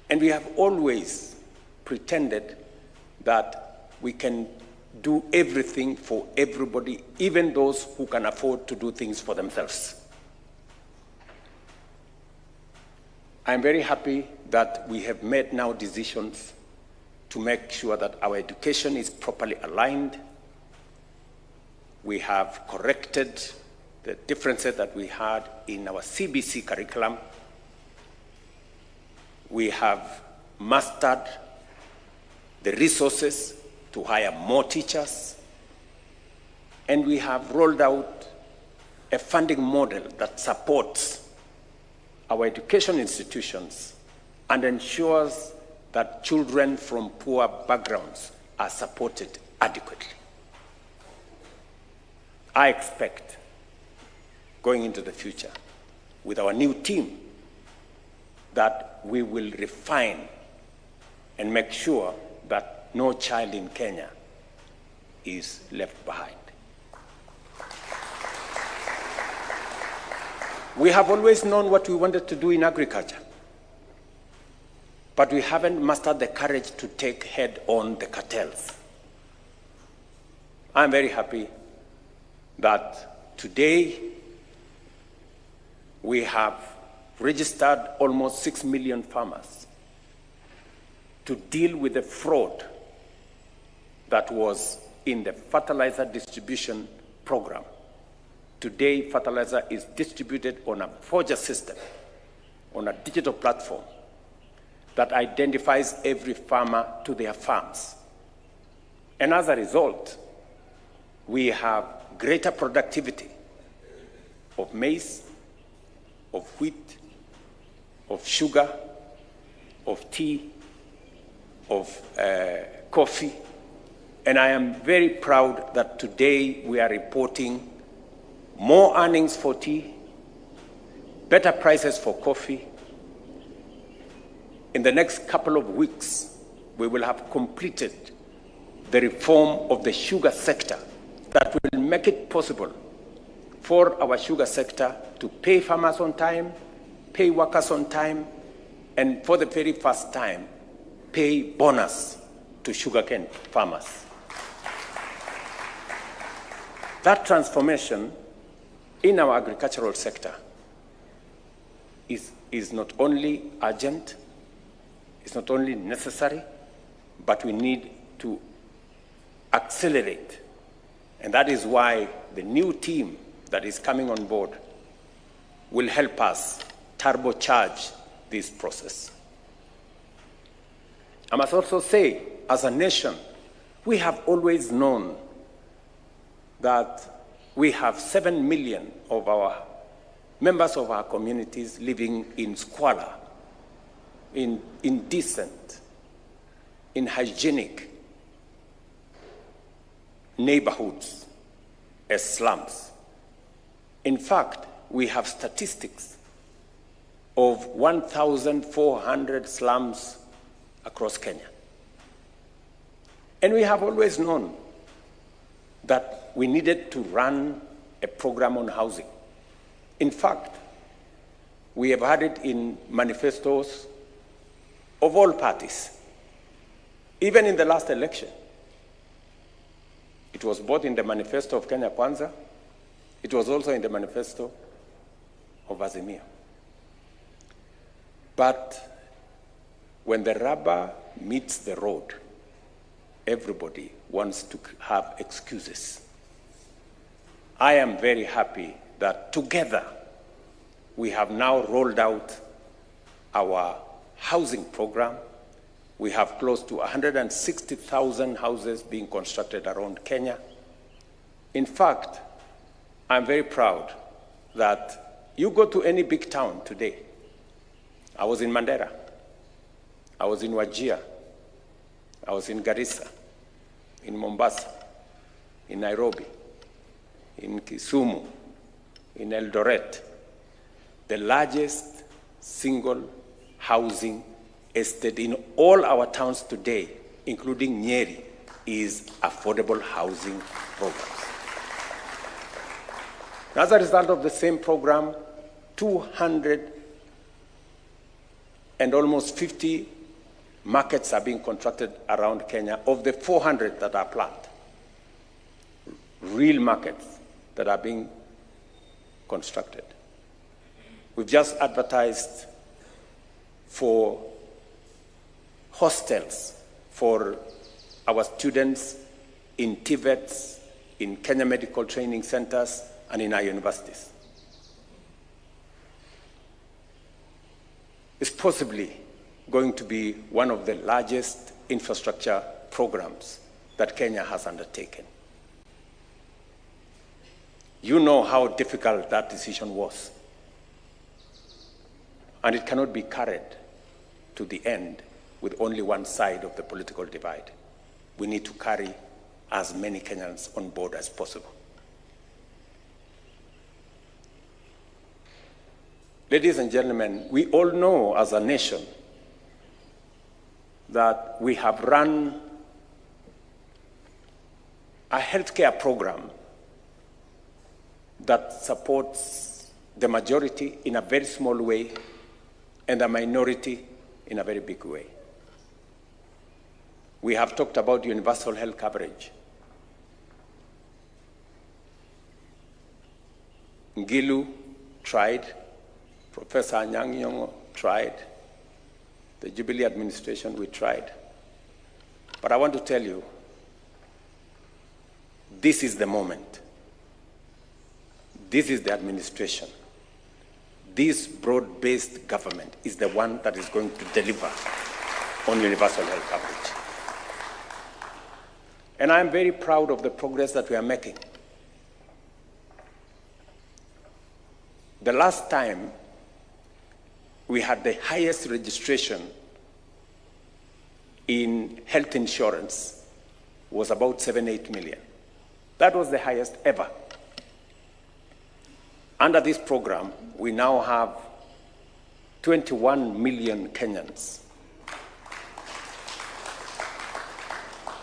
And we have always pretended that we can do everything for everybody, even those who can afford to do things for themselves. I'm very happy that we have made now decisions to make sure that our education is properly aligned. We have corrected the differences that we had in our CBC curriculum. We have mastered the resources to hire more teachers. And we have rolled out a funding model that supports our education institutions and ensures that children from poor backgrounds are supported adequately. I expect, going into the future, with our new team, that we will refine and make sure that no child in Kenya is left behind. We have always known what we wanted to do in agriculture, but we haven't mustered the courage to take head-on the cartels. I'm very happy that today we have registered almost 6 million farmers to deal with the fraud that was in the fertilizer distribution program. Today, fertilizer is distributed on a forger system, on a digital platform that identifies every farmer to their farms. And as a result, we have greater productivity of maize, of wheat, of sugar, of tea, of coffee. And I am very proud that today we are reporting more earnings for tea, better prices for coffee. In the next couple of weeks, we will have completed the reform of the sugar sector that will make it possible for our sugar sector to pay farmers on time, pay workers on time, and for the very first time, pay bonus to sugarcane farmers. That transformation in our agricultural sector is not only urgent, it's not only necessary, but we need to accelerate. And that is why the new team that is coming on board will help us turbocharge this process. I must also say, as a nation, we have always known that we have 7 million of our members of our communities living in squalor, in indecent, in hygienic neighborhoods as slums. In fact, we have statistics of 1,400 slums across Kenya. And we have always known that we needed to run a program on housing. In fact, we have had it in manifestos of all parties. Even in the last election, it was both in the manifesto of Kenya Kwanza, it was also in the manifesto of Azimio. But when the rubber meets the road, everybody wants to have excuses. I am very happy that together we have now rolled out our housing program. We have close to 160,000 houses being constructed around Kenya. In fact, I'm very proud that you go to any big town today. I was in Mandera, I was in Wajir, I was in Garissa, in Mombasa, in Nairobi, in Kisumu, in Eldoret. The largest single housing estate in all our towns today, including Nyeri, is affordable housing programs. As a result of the same program, 200 and almost 50 markets are being constructed around Kenya of the 400 that are planned. Real markets that are being constructed. We've just advertised for hostels for our students in TVETs, in Kenya Medical Training Centers, and in our universities. It's possibly going to be one of the largest infrastructure programs that Kenya has undertaken. You know how difficult that decision was. And it cannot be carried to the end with only one side of the political divide. We need to carry as many Kenyans on board as possible. Ladies and gentlemen, we all know as a nation that we have run a healthcare program that supports the majority in a very small way and the minority in a very big way. We have talked about universal health coverage. Ngilu tried, Professor Anyang' Nyong'o tried, the Jubilee administration, we tried. But I want to tell you, this is the moment. This is the administration. This broad-based government is the one that is going to deliver on universal health coverage. And I'm very proud of the progress that we are making. The last time we had the highest registration in health insurance was about 7-8 million. That was the highest ever. Under this program, we now have 21 million Kenyans.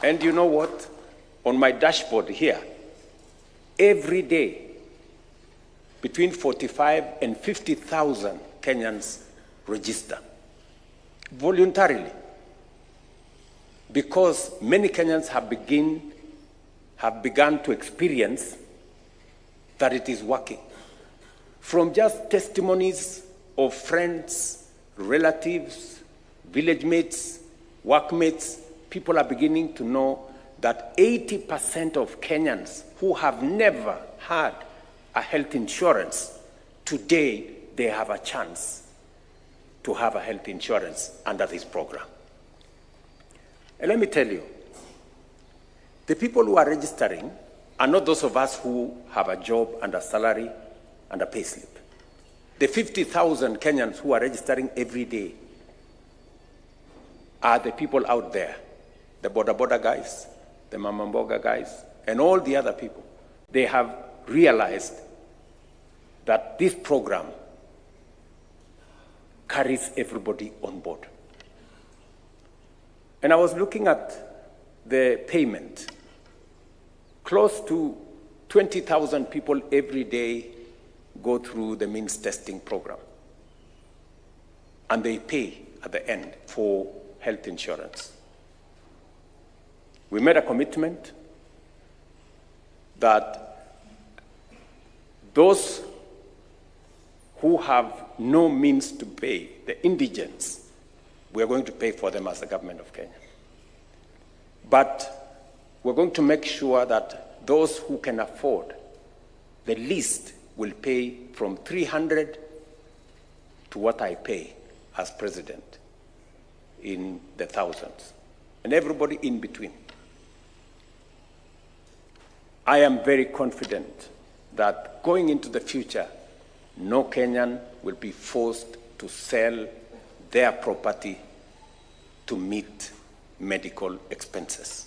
And you know what? On my dashboard here, every day, between 45 and 50,000 Kenyans register voluntarily, because many Kenyans have begun to experience that it is working. From just testimonies of friends, relatives, village mates, workmates, people are beginning to know that 80% of Kenyans who have never had a health insurance, today they have a chance to have a health insurance under this program. And let me tell you, the people who are registering are not those of us who have a job and a salary and a pay slip. The 50,000 Kenyans who are registering every day are the people out there, the boda guys, the mamamboga guys, and all the other people. They have realized that this program carries everybody on board. And I was looking at the payment. Close to 20,000 people every day go through the means testing program. And they pay at the end for health insurance. We made a commitment that those who have no means to pay, the indigents, we are going to pay for them as the government of Kenya. But we're going to make sure that those who can afford the least will pay from 300 to what I pay as president, in the thousands, and everybody in between. I am very confident that going into the future, no Kenyan will be forced to sell their property to meet medical expenses.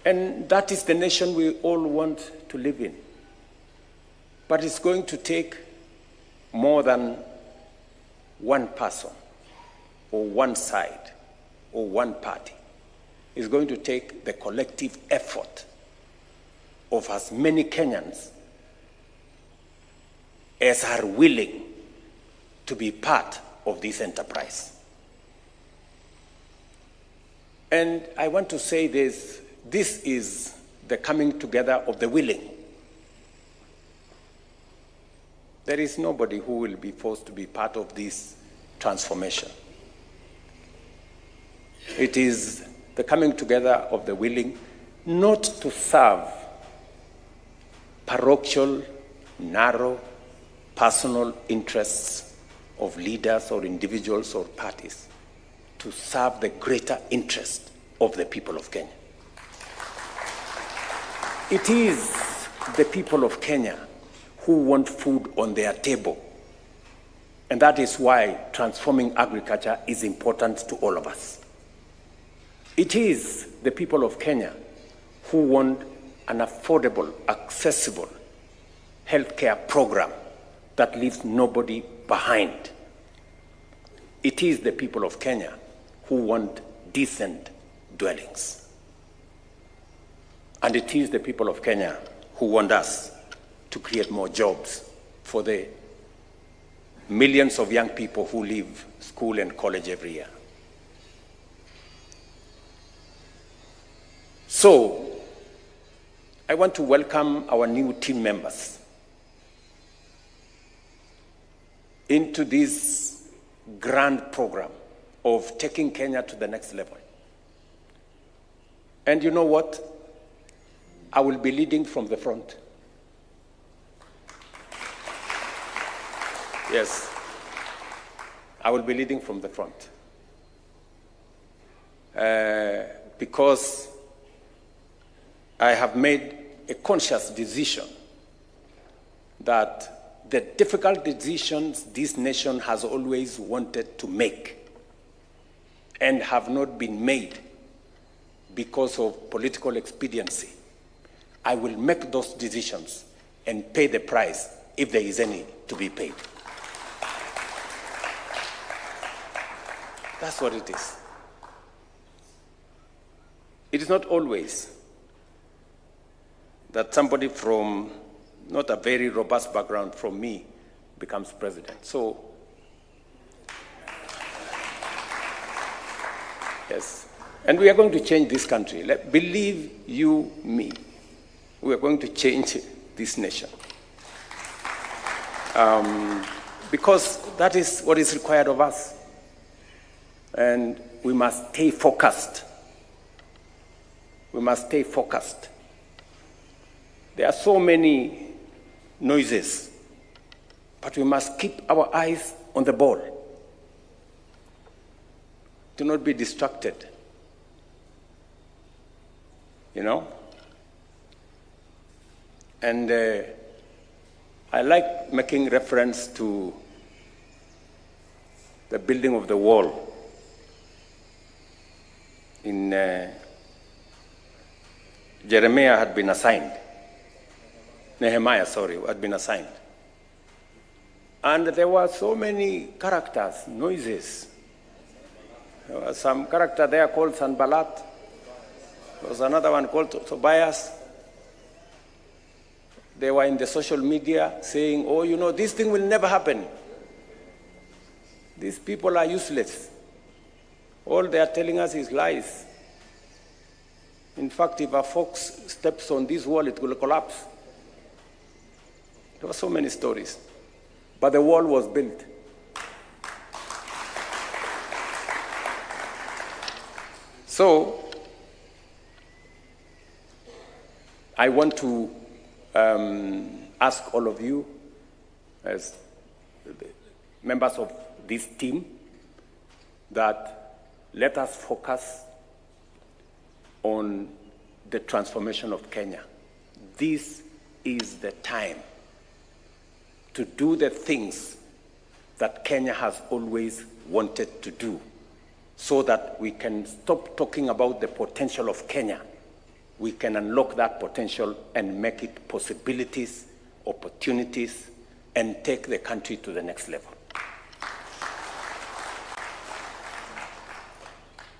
And that is the nation we all want to live in. But it's going to take more than one person or one side or one party. It's going to take the collective effort of as many Kenyans as are willing to be part of this enterprise. And I want to say this is the coming together of the willing. There is nobody who will be forced to be part of this transformation. It is the coming together of the willing, not to serve parochial, narrow, personal interests of leaders or individuals or parties, to serve the greater interest of the people of Kenya. It is the people of Kenya who want food on their table. And that is why transforming agriculture is important to all of us. It is the people of Kenya who want an affordable, accessible healthcare program that leaves nobody behind. It is the people of Kenya who want decent dwellings. And it is the people of Kenya who want us to create more jobs for the millions of young people who leave school and college every year. So, I want to welcome our new team members into this grand program of taking Kenya to the next level. And you know what? I will be leading from the front. Yes, I will be leading from the front. Because I have made a conscious decision that the difficult decisions this nation has always wanted to make and have not been made because of political expediency, I will make those decisions and pay the price if there is any to be paid. That's what it is. It is not always that somebody from not a very robust background from me becomes president. So, yes. And we are going to change this country. Believe you me, we are going to change this nation. Because that is what is required of us. And we must stay focused. We must stay focused. There are so many noises, but we must keep our eyes on the ball. Do not be distracted. You know? And I like making reference to the building of the wall in Jeremiah had been assigned. Nehemiah, had been assigned. And there were so many characters, noises. There was some character there called Sanballat. There was another one called Tobias. They were in the social media saying, oh, you know, this thing will never happen. These people are useless. All they are telling us is lies. In fact, if a fox steps on this wall, it will collapse. There were so many stories. But the wall was built. So, I want to ask all of you, as members of this team, that let us focus on the transformation of Kenya. This is the time to do the things that Kenya has always wanted to do, so that we can stop talking about the potential of Kenya. We can unlock that potential and make it possibilities, opportunities, and take the country to the next level.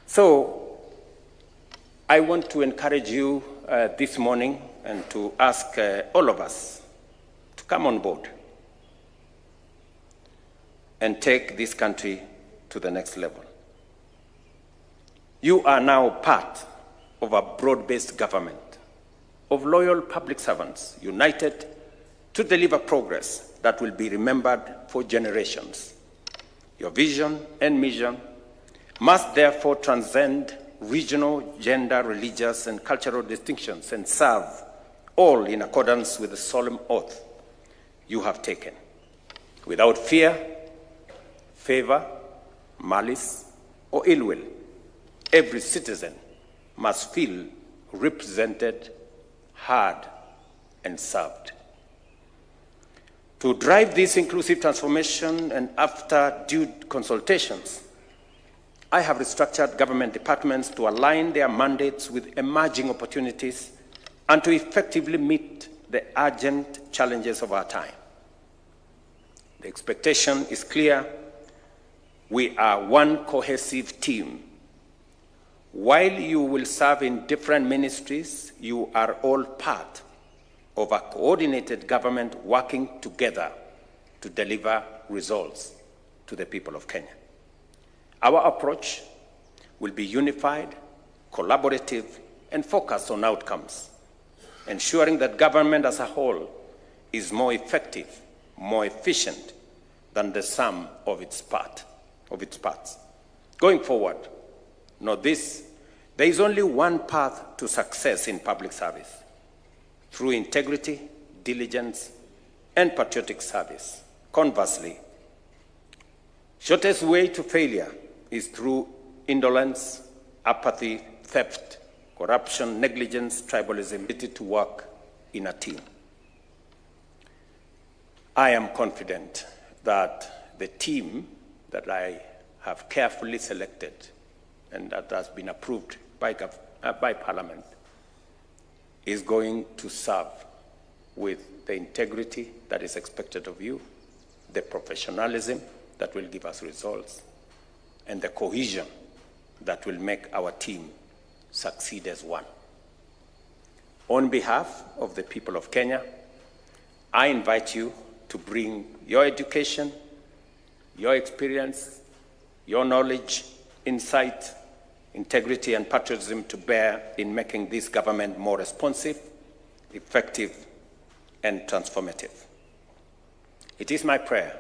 So, I want to encourage you this morning and to ask all of us to come on board and take this country to the next level. You are now part of a broad-based government of loyal public servants united to deliver progress that will be remembered for generations. Your vision and mission must therefore transcend regional, gender, religious, and cultural distinctions and serve all in accordance with the solemn oath you have taken. Without fear, favor, malice, or ill will, every citizen must feel represented heard, and served. To drive this inclusive transformation, and after due consultations, I have restructured government departments to align their mandates with emerging opportunities and to effectively meet the urgent challenges of our time. The expectation is clear. We are one cohesive team. While you will serve in different ministries, you are all part of a coordinated government working together to deliver results to the people of Kenya. Our approach will be unified, collaborative, and focused on outcomes, ensuring that government as a whole is more effective, more efficient than the sum of its parts. Going forward, note this, there is only one path to success in public service: through integrity, diligence, and patriotic service. Conversely, shortest way to failure is through indolence, apathy, theft, corruption, negligence, tribalism, ability to work in a team. I am confident that the team that I have carefully selected and that has been approved by Parliament is going to serve with the integrity that is expected of you, the professionalism that will give us results, and the cohesion that will make our team succeed as one. On behalf of the people of Kenya, I invite you to bring your education, your experience, your knowledge, insight, integrity, and patriotism to bear in making this government more responsive, effective, and transformative. It is my prayer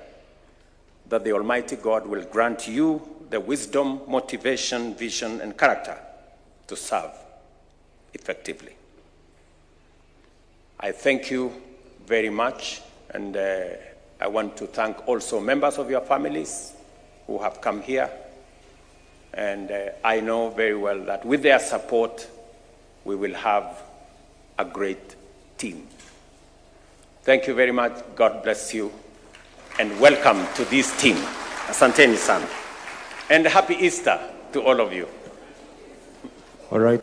that the Almighty God will grant you the wisdom, motivation, vision, and character to serve effectively. I thank you very much, and I want to thank also members of your families who have come here. And I know very well that with their support, we will have a great team. Thank you very much. God bless you. And welcome to this team. Asanteni sana. And happy Easter to all of you. All right.